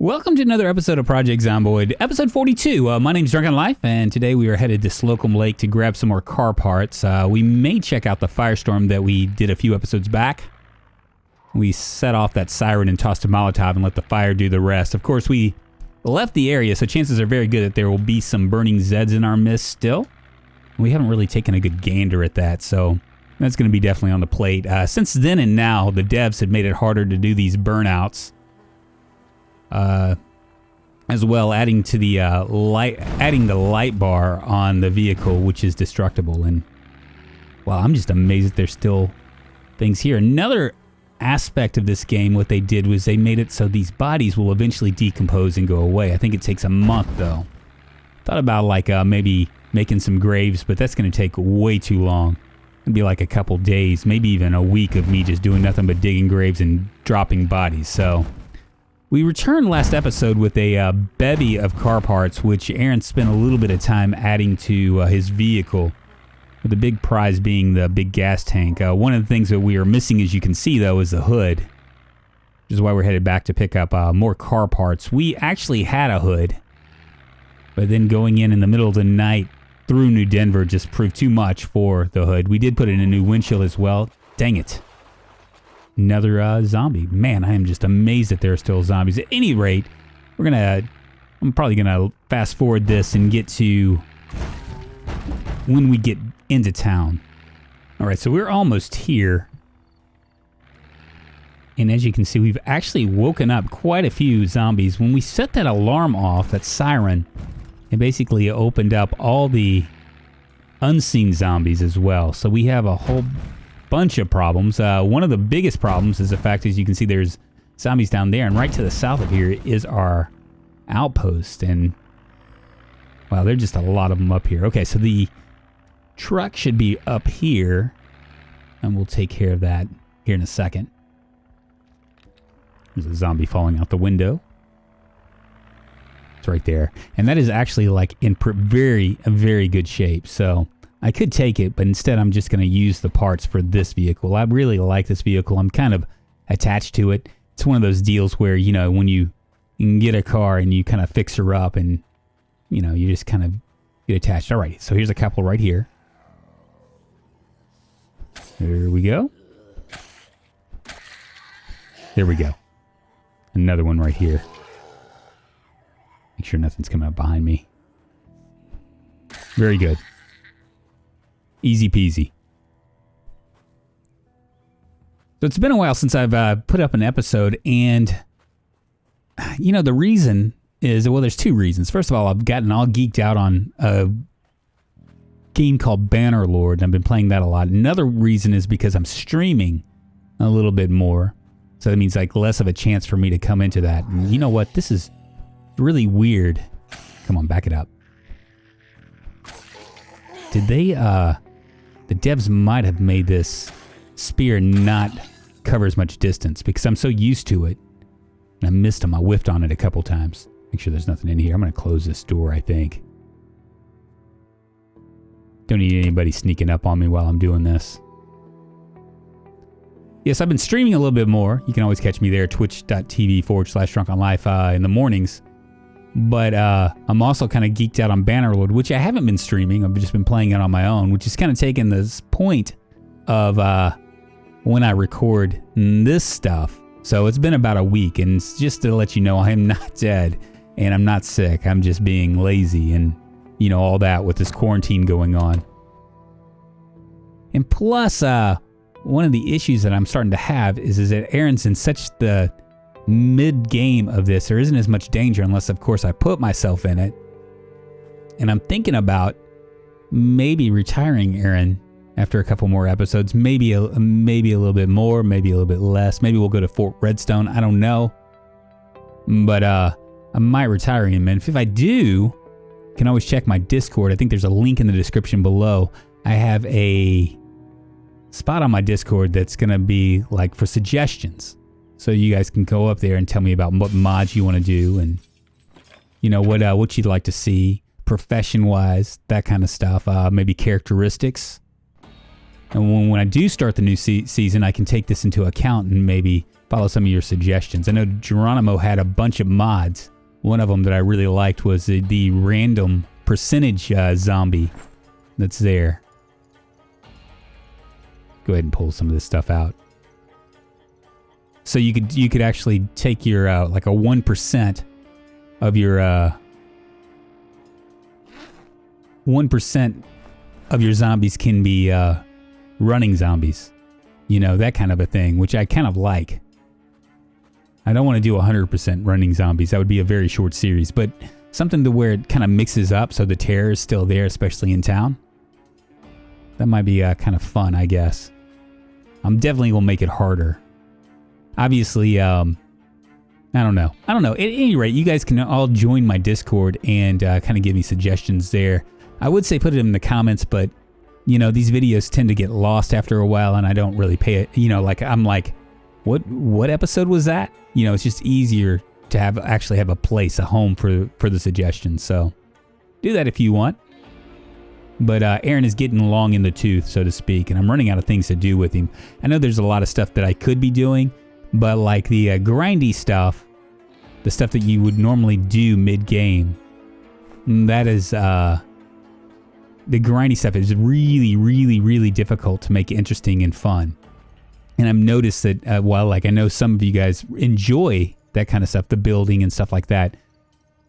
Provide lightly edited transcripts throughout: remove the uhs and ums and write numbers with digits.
Welcome to another episode of Project Zomboid, episode 42. My name's Drunkonlife, and today we are headed to Slocum Lake to grab some more car parts. We may check out the firestorm that we did a few episodes back. We set off that siren and tossed a Molotov and let the fire do the rest. Of course, we left the area, so chances are very good that there will be some burning Zeds in our midst still. We haven't really taken a good gander at that, so that's going to be definitely on the plate. Since then and now, the devs have made it harder to do these burnouts. As well, adding to the light bar on the vehicle, which is destructible. And wow, I'm just amazed that there's still things here. Another aspect of this game, what they did was they made it so these bodies will eventually decompose and go away. I think it takes a month though. Thought about like maybe making some graves, but that's going to take way too long. It'd be like a couple days, maybe even a week of me just doing nothing but digging graves and dropping bodies. So we returned last episode with a bevy of car parts, which Aaron spent a little bit of time adding to his vehicle, with the big prize being the big gas tank. One of the things that we are missing, as you can see, though, is the hood, which is why we're headed back to pick up more car parts. We actually had a hood, but then going in the middle of the night through New Denver just proved too much for the hood. We did put in a new windshield as well. Dang it. Another zombie. Man, I am just amazed that there are still zombies. At any rate, I'm probably gonna fast forward this and get to when we get into town. Alright, so we're almost here. And as you can see, we've actually woken up quite a few zombies. When we set that alarm off, that siren, it basically opened up all the unseen zombies as well. So we have a whole bunch of problems. One of the biggest problems is the fact, as you can see, there's zombies down there, and right to the south of here is our outpost. And wow, there's just a lot of them up here. Okay, so the truck should be up here, and we'll take care of that here in a second. There's a zombie falling out the window. It's right there, and that is actually like in very good shape. So I could take it, but instead I'm just going to use the parts for this vehicle. I really like this vehicle. I'm kind of attached to it. It's one of those deals where, you know, when you can get a car and you kind of fix her up and, you know, you just kind of get attached. All right, so here's a couple right here. There we go. There we go. Another one right here. Make sure nothing's coming up behind me. Very good. Easy peasy. So it's been a while since I've put up an episode, and you know, the reason is, well, there's two reasons. First of all, I've gotten all geeked out on a game called Bannerlord, and I've been playing that a lot. Another reason is because I'm streaming a little bit more, so that means like less of a chance for me to come into that. And you know what? This is really weird. Come on, back it up. Did they, the devs might have made this spear not cover as much distance because I'm so used to it. And I missed them. I whiffed on it a couple times. Make sure there's nothing in here. I'm going to close this door, I think. Don't need anybody sneaking up on me while I'm doing this. Yes, I've been streaming a little bit more. You can always catch me there, twitch.tv/drunkonlife in the mornings. But I'm also kind of geeked out on Bannerlord, which I haven't been streaming. I've just been playing it on my own, which is kind of taking this point of when I record this stuff. So it's been about a week, and it's just to let you know I am not dead, and I'm not sick. I'm just being lazy and, you know, all that with this quarantine going on. And plus, one of the issues that I'm starting to have is that Aaron's in such the mid-game of this. There isn't as much danger unless, of course, I put myself in it. And I'm thinking about maybe retiring Aaron after a couple more episodes. Maybe a little bit more, maybe a little bit less. Maybe we'll go to Fort Redstone. I don't know. But I might retire him. And if I do, you can always check my Discord. I think there's a link in the description below. I have a spot on my Discord that's going to be like for suggestions. So you guys can go up there and tell me about what mods you want to do and, you know, what you'd like to see profession-wise, that kind of stuff. Maybe characteristics. And when I do start the new season, I can take this into account and maybe follow some of your suggestions. I know Geronimo had a bunch of mods. One of them that I really liked was the random percentage zombie that's there. Go ahead and pull some of this stuff out. So you could actually take your like a 1% of your 1% of your zombies can be running zombies. You know, that kind of a thing, which I kind of like. I don't want to do 100% running zombies. That would be a very short series, but something to where it kind of mixes up so the terror is still there, especially in town. That might be kind of fun, I guess. I'm definitely going to make it harder. Obviously, I don't know. At any rate, you guys can all join my Discord and kind of give me suggestions there. I would say put it in the comments, but, you know, these videos tend to get lost after a while, and I don't really pay it. You know, like, I'm like, what episode was that? You know, it's just easier to actually have a place, a home for the suggestions. So do that if you want. But Aaron is getting long in the tooth, so to speak, and I'm running out of things to do with him. I know there's a lot of stuff that I could be doing, but like the grindy stuff, the stuff that you would normally do mid-game, that is, the grindy stuff is really, really, really difficult to make interesting and fun. And I've noticed that while like I know some of you guys enjoy that kind of stuff, the building and stuff like that,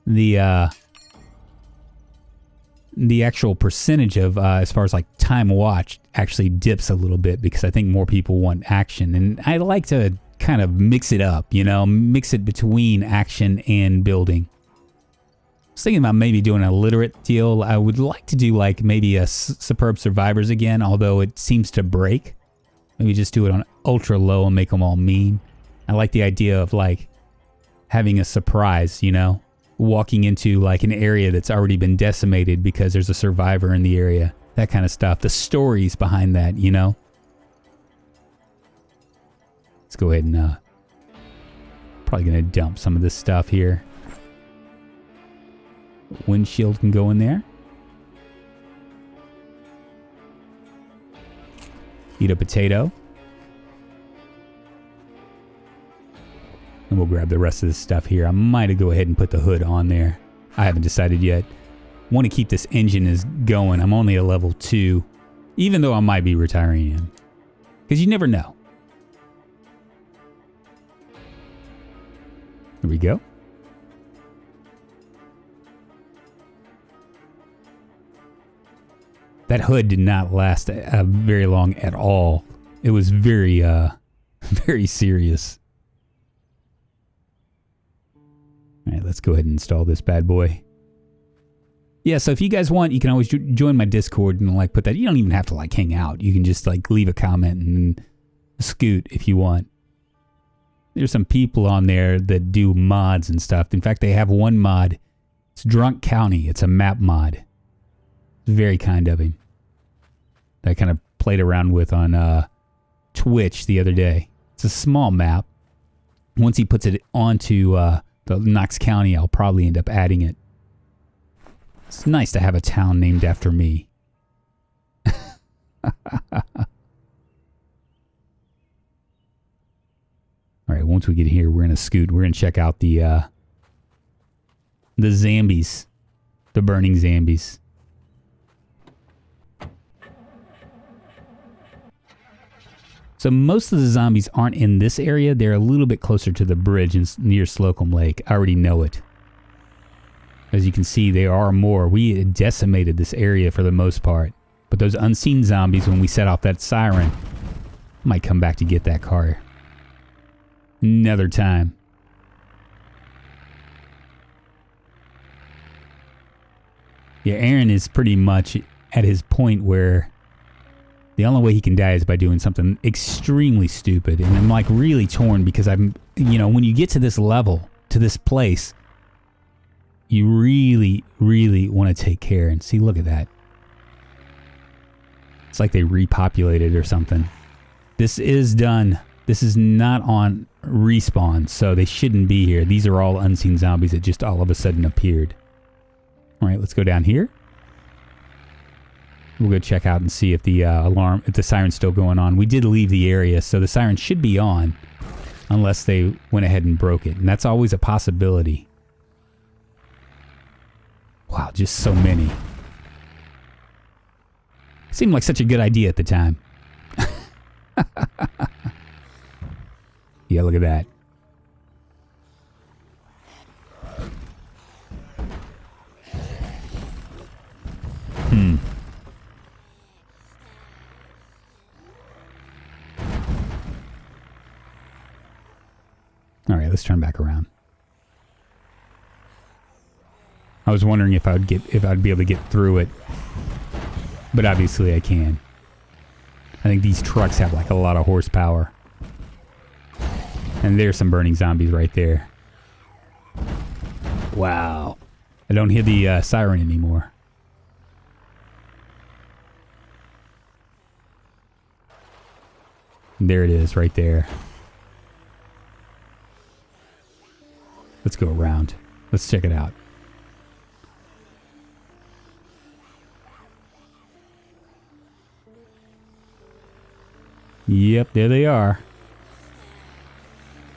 the actual percentage of as far as like time watched actually dips a little bit because I think more people want action, and I like to kind of mix it up, you know, mix it between action and building. I was thinking about maybe doing a literate deal. I would like to do like maybe a Superb Survivors again, although it seems to break. Maybe just do it on ultra low and make them all mean. I like the idea of like having a surprise, you know, walking into like an area that's already been decimated because there's a survivor in the area. That kind of stuff. The stories behind that, you know. Let's go ahead and probably gonna dump some of this stuff here. Windshield can go in there. Eat a potato. And we'll grab the rest of this stuff here. I might go ahead and put the hood on there. I haven't decided yet. Want to keep this engine is going. I'm only a level 2. Even though I might be retiring in. Because you never know. There we go. That hood did not last very long at all. It was very, very serious. All right, let's go ahead and install this bad boy. Yeah, so if you guys want, you can always join my Discord and like put that. You don't even have to like hang out. You can just like leave a comment and scoot if you want. There's some people on there that do mods and stuff. In fact, they have one mod. It's Drunk County. It's a map mod. It's very kind of him. That I kind of played around with on Twitch the other day. It's a small map. Once he puts it onto the Knox County, I'll probably end up adding it. It's nice to have a town named after me. All right, once we get here, we're going to scoot. We're going to check out the zombies. The burning zombies. So most of the zombies aren't in this area. They're a little bit closer to the bridge near Slocum Lake. I already know it. As you can see, there are more. We decimated this area for the most part. But those unseen zombies, when we set off that siren, might come back to get that car another time. Yeah, Aaron is pretty much at his point where the only way he can die is by doing something extremely stupid. And I'm like really torn because I'm, you know, when you get to this level, to this place, you really, really want to take care. And see, look at that. It's like they repopulated or something. This is done. This is not on respawn, so they shouldn't be here. These are all unseen zombies that just all of a sudden appeared. All right, let's go down here. We'll go check out and see if the alarm, if the siren's still going on. We did leave the area, so the siren should be on. Unless they went ahead and broke it. And that's always a possibility. Wow, just so many. Seemed like such a good idea at the time. Yeah, look at that. All right, let's turn back around. I was wondering if I'd be able to get through it, but obviously I can. I think these trucks have like a lot of horsepower. And there's some burning zombies right there. Wow. I don't hear the siren anymore. There it is, right there. Let's go around. Let's check it out. Yep, there they are.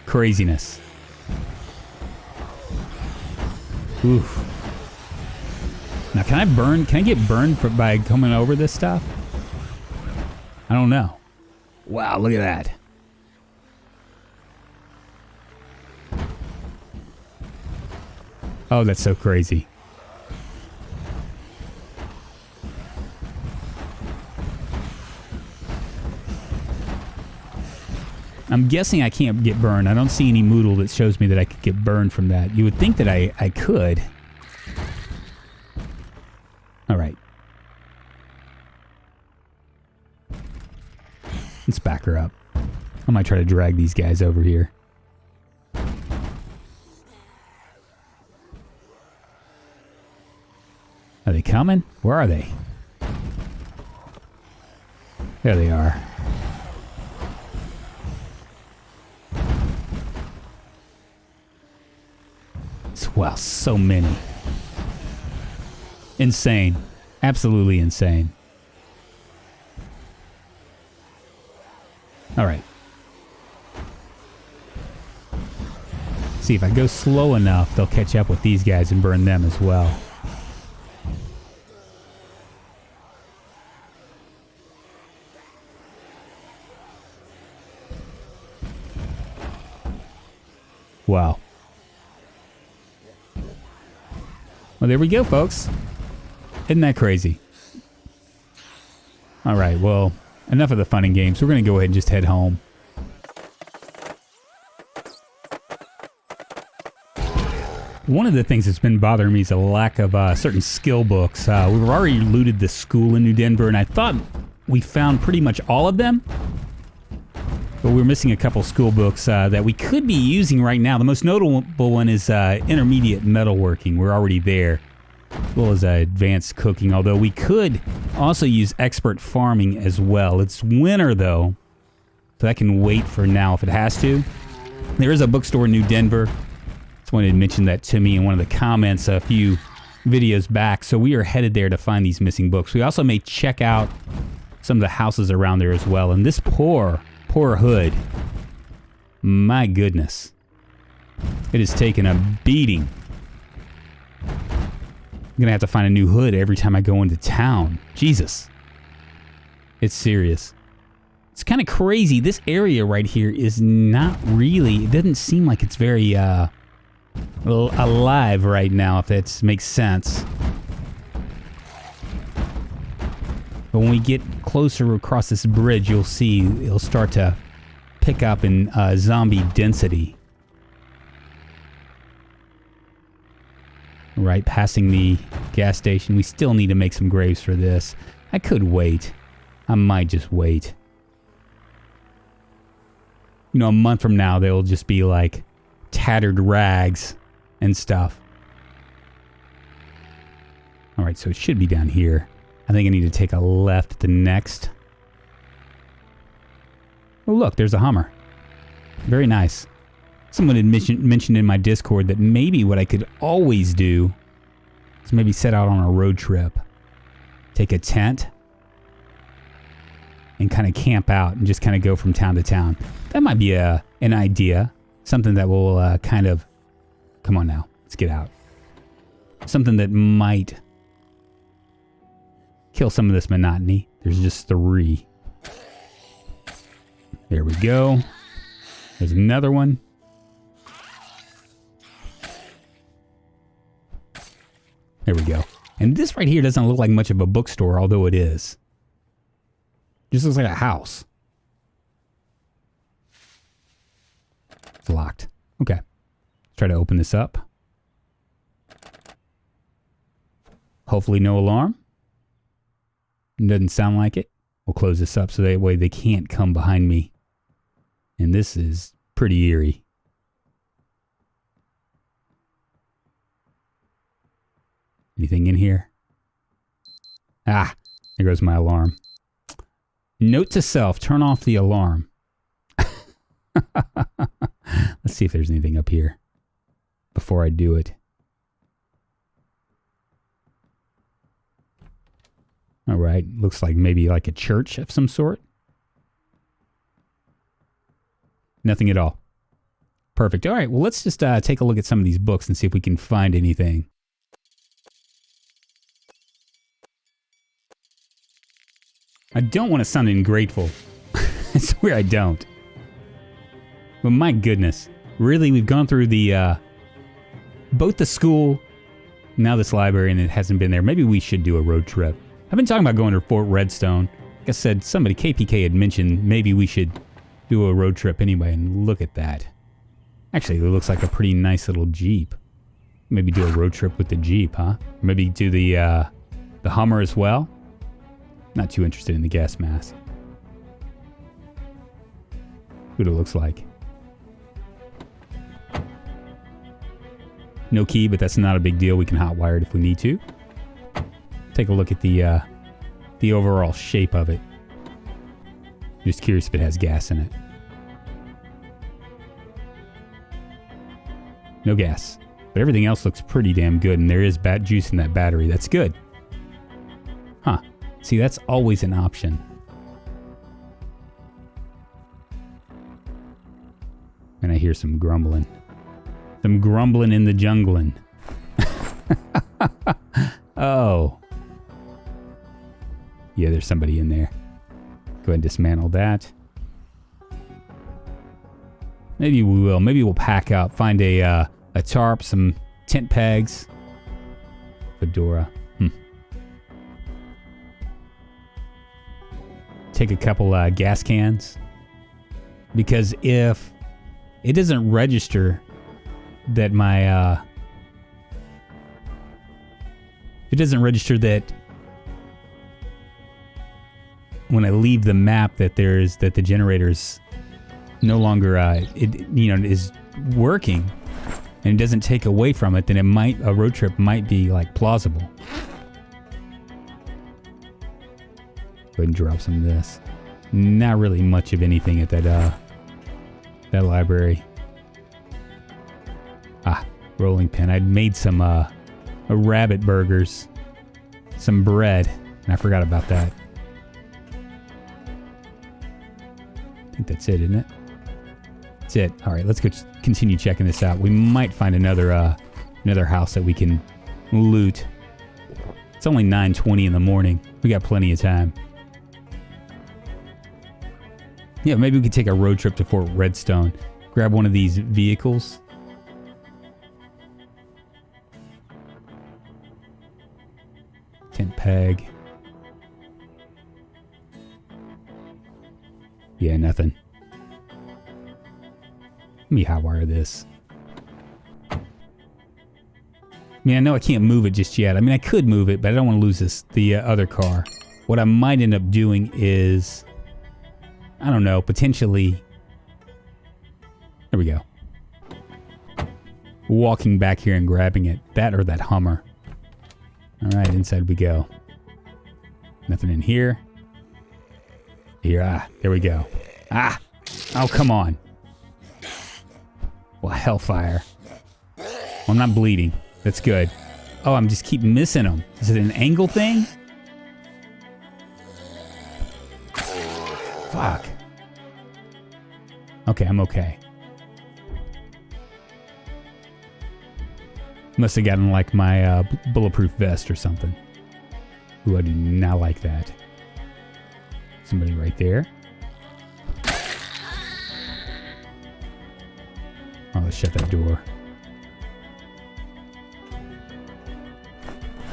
Craziness. Oof. Now, can I get burned by coming over this stuff? I don't know. Wow, look at that. Oh, that's so crazy. I'm guessing I can't get burned. I don't see any Moodle that shows me that I could get burned from that. You would think that I could. All right. Let's back her up. I might try to drag these guys over here. Are they coming? Where are they? There they are. Wow, so many. Insane. Absolutely insane. All right. See, if I go slow enough, they'll catch up with these guys and burn them as well. Wow. Well, there we go, folks. Isn't that crazy? All right, well, enough of the fun and games. We're going to go ahead and just head home. One of the things that's been bothering me is a lack of certain skill books. We've already looted the school in New Denver, and I thought we found pretty much all of them. But we're missing a couple school books that we could be using right now. The most notable one is Intermediate Metalworking. We're already there. As well as Advanced Cooking, although we could also use Expert Farming as well. It's winter, though, so that can wait for now if it has to. There is a bookstore in New Denver. Someone had mentioned that to me in one of the comments a few videos back, so we are headed there to find these missing books. We also may check out some of the houses around there as well. And this poor hood, my goodness, it has taken a beating. I'm gonna have to find a new hood every time I go into town. Jesus. It's serious. It's kind of crazy. This area right here is not really, it doesn't seem like it's very alive right now, if that makes sense. But when we get closer across this bridge, you'll see it'll start to pick up in zombie density. Right, passing the gas station. We still need to make some graves for this. I could wait. I might just wait. You know, a month from now, they'll just be like tattered rags and stuff. All right, so it should be down here. I think I need to take a left at the next. Oh, look, there's a Hummer. Very nice. Someone had mentioned in my Discord that maybe what I could always do is maybe set out on a road trip. Take a tent and kind of camp out and just kind of go from town to town. That might be an an idea. Something that will kind of... Come on now. Let's get out. Something that might kill some of this monotony. There's just 3. There we go. There's another one. There we go. And this right here doesn't look like much of a bookstore, although it is. Just looks like a house. It's locked. Okay. Let's try to open this up. Hopefully no alarm. Doesn't sound like it. We'll close this up so that way they can't come behind me. And this is pretty eerie. Anything in here? Ah, there goes my alarm. Note to self, turn off the alarm. Let's see if there's anything up here before I do it. All right, looks like maybe like a church of some sort. Nothing at all. Perfect. All right, well, let's just take a look at some of these books and see if we can find anything. I don't want to sound ungrateful. I swear I don't. But my goodness, really, we've gone through the both the school, now this library, and it hasn't been there. Maybe we should do a road trip. I've been talking about going to Fort Redstone. Like I said, somebody, KPK, had mentioned maybe we should do a road trip anyway, and look at that. Actually, it looks like a pretty nice little Jeep. Maybe do a road trip with the Jeep, huh? Maybe do the Hummer as well. Not too interested in the gas mask. What it looks like. No key, but that's not a big deal. We can hotwire it if we need to. Take a look at the overall shape of it. Just curious if it has gas in it. No gas. But everything else looks pretty damn good, and there is bat juice in that battery. That's good. Huh. See, that's always an option. And I hear some grumbling. Some grumbling in the jungling. Oh. Yeah, there's somebody in there. Go ahead and dismantle that. Maybe we will. Maybe we'll pack up. Find a tarp, some tent pegs. Fedora. Take a couple gas cans. Because if it doesn't register that my... it doesn't register that when I leave the map that the generator's no longer is working, and it doesn't take away from it, then a road trip might be like plausible. Go ahead and drop some of this. Not really much of anything at that library. Ah, rolling pin. I'd made some rabbit burgers, some bread, and I forgot about that. I think that's it, isn't it? That's it. All right, let's go continue checking this out. We might find another house that we can loot. It's only 9:20 in the morning. We got plenty of time. Yeah, maybe we could take a road trip to Fort Redstone. Grab one of these vehicles. Tent peg. Yeah, nothing. Let me hotwire this. I mean, I know I can't move it just yet. I mean, I could move it, but I don't want to lose the other car. What I might end up doing is... I don't know, potentially... There we go. Walking back here and grabbing it. That or that Hummer. Alright, inside we go. Nothing in here. Here, there we go. Ah! Oh, come on. Well, hellfire. Well, I'm not bleeding. That's good. Oh, I'm just keep missing them. Is it an angle thing? Fuck. Okay, I'm okay. Must have gotten like my bulletproof vest or something. Ooh, I do not like that. Somebody right there. Oh, let's shut that door.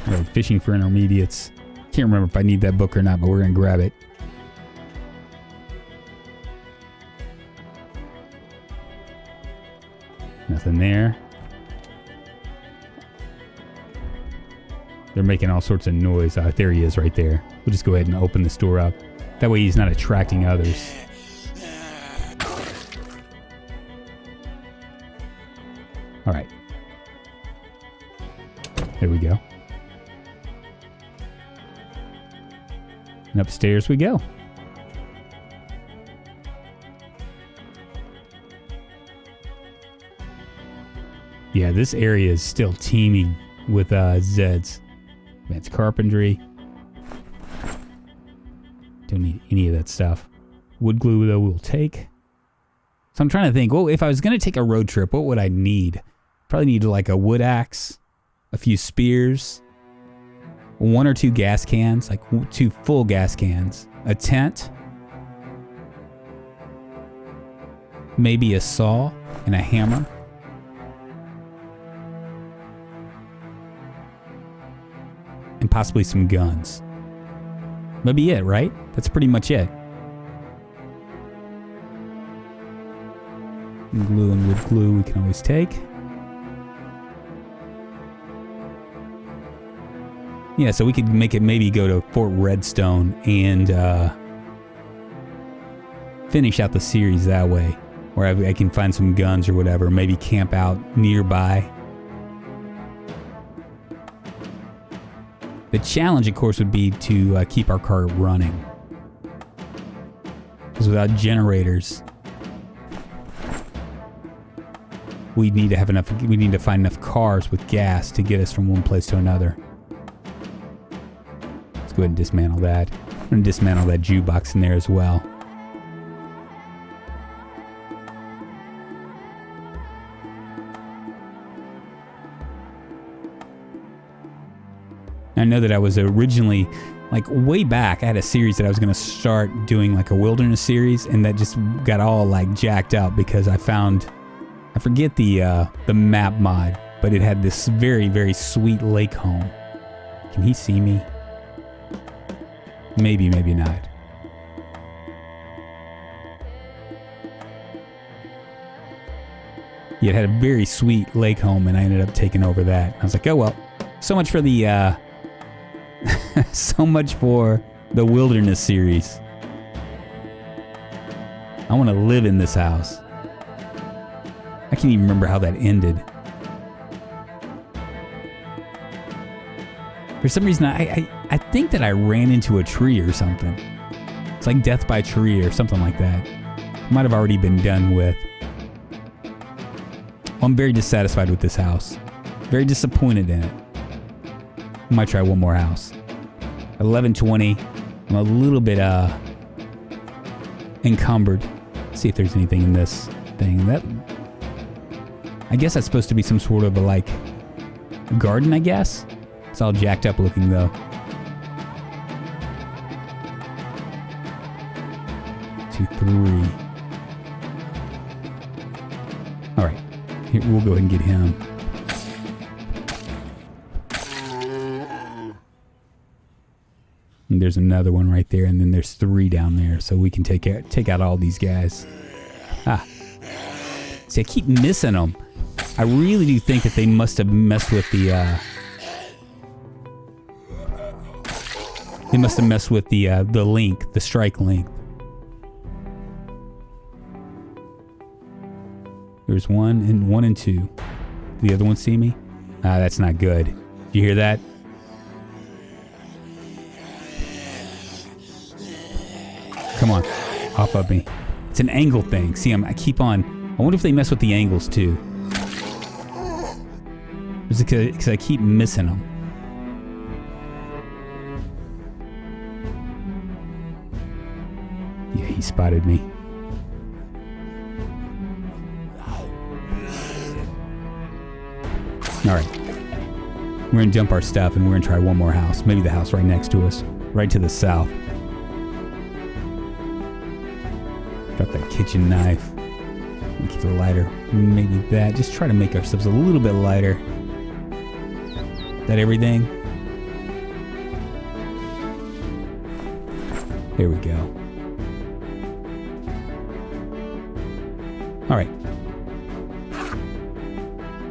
Alright, fishing for intermediates. Can't remember if I need that book or not, but we're gonna grab it. Nothing there. They're making all sorts of noise. There he is right there. We'll just go ahead and open this door up. That way he's not attracting others. Alright. There we go. And upstairs we go. Yeah, this area is still teeming with Zeds. Advanced carpentry. Don't need any of that stuff. Wood glue, though, we'll take. So I'm trying to think, well, if I was going to take a road trip, what would I need? Probably need like a wood axe, a few spears, 1 or 2 gas cans, like 2 full gas cans, a tent, maybe a saw and a hammer. And possibly some guns. That'd be it, right? That's pretty much it. Glue and wood glue we can always take. Yeah, so we could make it maybe go to Fort Redstone and finish out the series that way. Where I can find some guns or whatever. Maybe camp out nearby. The challenge, of course, would be to keep our car running. Because without generators, we need to have enough. We need to find enough cars with gas to get us from one place to another. Let's go ahead and dismantle that. I'm going to dismantle that jukebox in there as well. I know that I was originally, like way back, I had a series that I was going to start doing like a wilderness series, and that just got all like jacked up because I found, I forget the map mod, but it had this very, very sweet lake home. Can he see me? Maybe, maybe not. Yeah, it had a very sweet lake home, and I ended up taking over that. I was like, oh well, so much for the so much for the wilderness series. I want to live in this house. I can't even remember how that ended. For some reason, I think that I ran into a tree or something. It's like death by tree or something like that. Might have already been done with. Well, I'm very dissatisfied with this house. Very disappointed in it. I might try one more house. 11:20. I'm a little bit encumbered. Let's see if there's anything in this thing. That, I guess that's supposed to be some sort of a garden, I guess. It's all jacked up looking though. 2, 3. All right, here we'll go ahead and get him. And there's another one right there, and then there's 3 down there, so we can take out all these guys. Ah, see, I keep missing them. I really do think that they must have messed with the. They must have messed with the link, the strike length. There's 1 and 2. Did the other one see me? Ah, that's not good. Did you hear that? Come on, off of me. It's an angle thing. See, I keep on. I wonder if they mess with the angles too. Is it because I keep missing them? Yeah, he spotted me. All right. We're going to dump our stuff and we're going to try one more house. Maybe the house right next to us. Right to the south. Drop that kitchen knife. Keep the lighter. Maybe that. Just try to make ourselves a little bit lighter. Is that everything? There we go. Alright.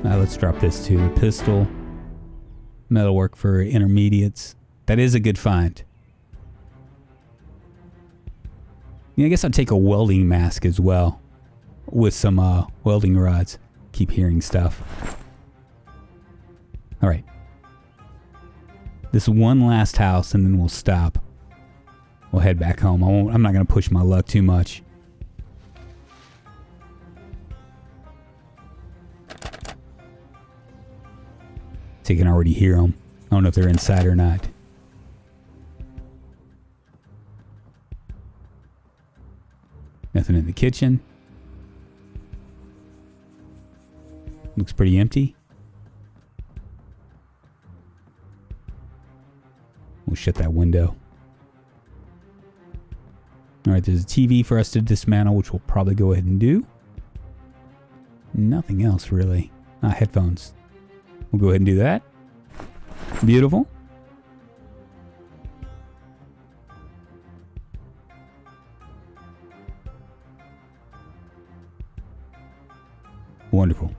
Now let's drop this too. The pistol. Metalwork for intermediates. That is a good find. Yeah, I guess I'll take a welding mask as well. With some welding rods. Keep hearing stuff. Alright. This one last house and then we'll stop. We'll head back home. I'm not going to push my luck too much. So you can already hear them. I don't know if they're inside or not. Nothing in the kitchen. Looks pretty empty. We'll shut that window. Alright, there's a TV for us to dismantle, which we'll probably go ahead and do. Nothing else, really. Headphones. We'll go ahead and do that. Beautiful. Wonderful.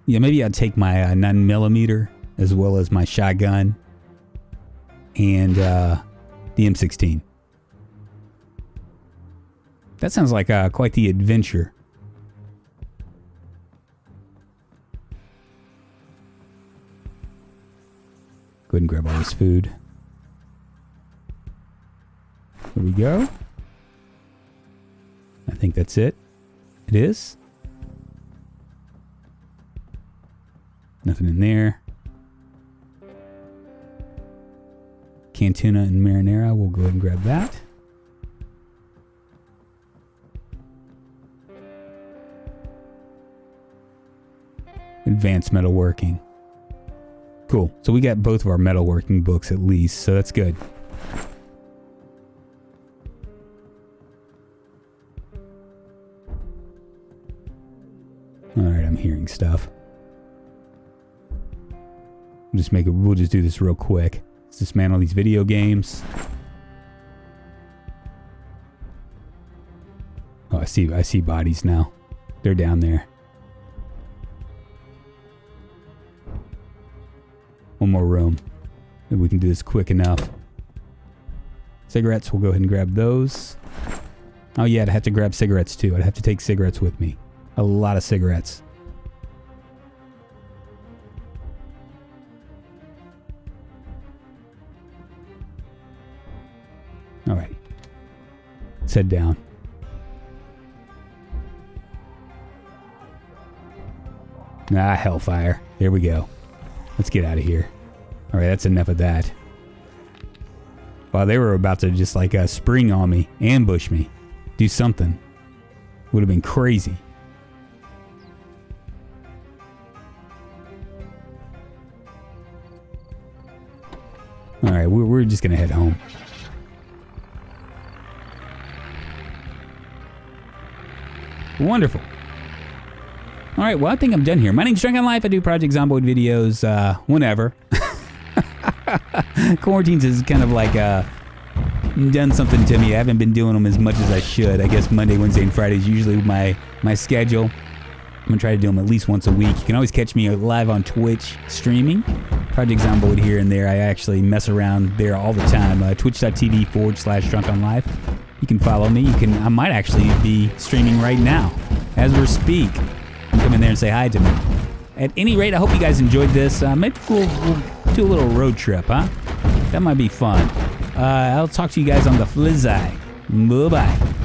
Yeah, maybe I'd take my 9mm as well as my shotgun and the M16. That sounds like quite the adventure. Go ahead and grab all this food. There we go. I think that's it. It is. Nothing in there. Canned tuna and marinara. We'll go ahead and grab that. Advanced metalworking. Cool. So we got both of our metalworking books at least, so that's good. Alright, I'm hearing stuff. We'll just do this real quick. Let's dismantle these video games. Oh, I see bodies now. They're down there. One more room. Maybe we can do this quick enough. Cigarettes, we'll go ahead and grab those. Oh yeah, I'd have to grab cigarettes too. I'd have to take cigarettes with me. A lot of cigarettes. Alright. Let's head down. Hellfire. There we go. Let's get out of here. Alright, that's enough of that. Wow, they were about to just like spring on me, ambush me, do something. Would have been crazy. Alright, we're just gonna head home. Wonderful. Alright, well, I think I'm done here. My name's Drunkonlife. I do Project Zomboid videos whenever. Quarantines has kind of like done something to me. I haven't been doing them as much as I should. I guess Monday, Wednesday, and Friday is usually my schedule. I'm going to try to do them at least once a week. You can always catch me live on Twitch streaming. Project Zomboid here and there. I actually mess around there all the time. Twitch.tv/Drunkonlife. You can follow me. I might actually be streaming right now as we speak. Come in there and say hi to me. At any rate, I hope you guys enjoyed this. Maybe we'll do a little road trip, huh? That might be fun. I'll talk to you guys on the flizzy. Bye-bye.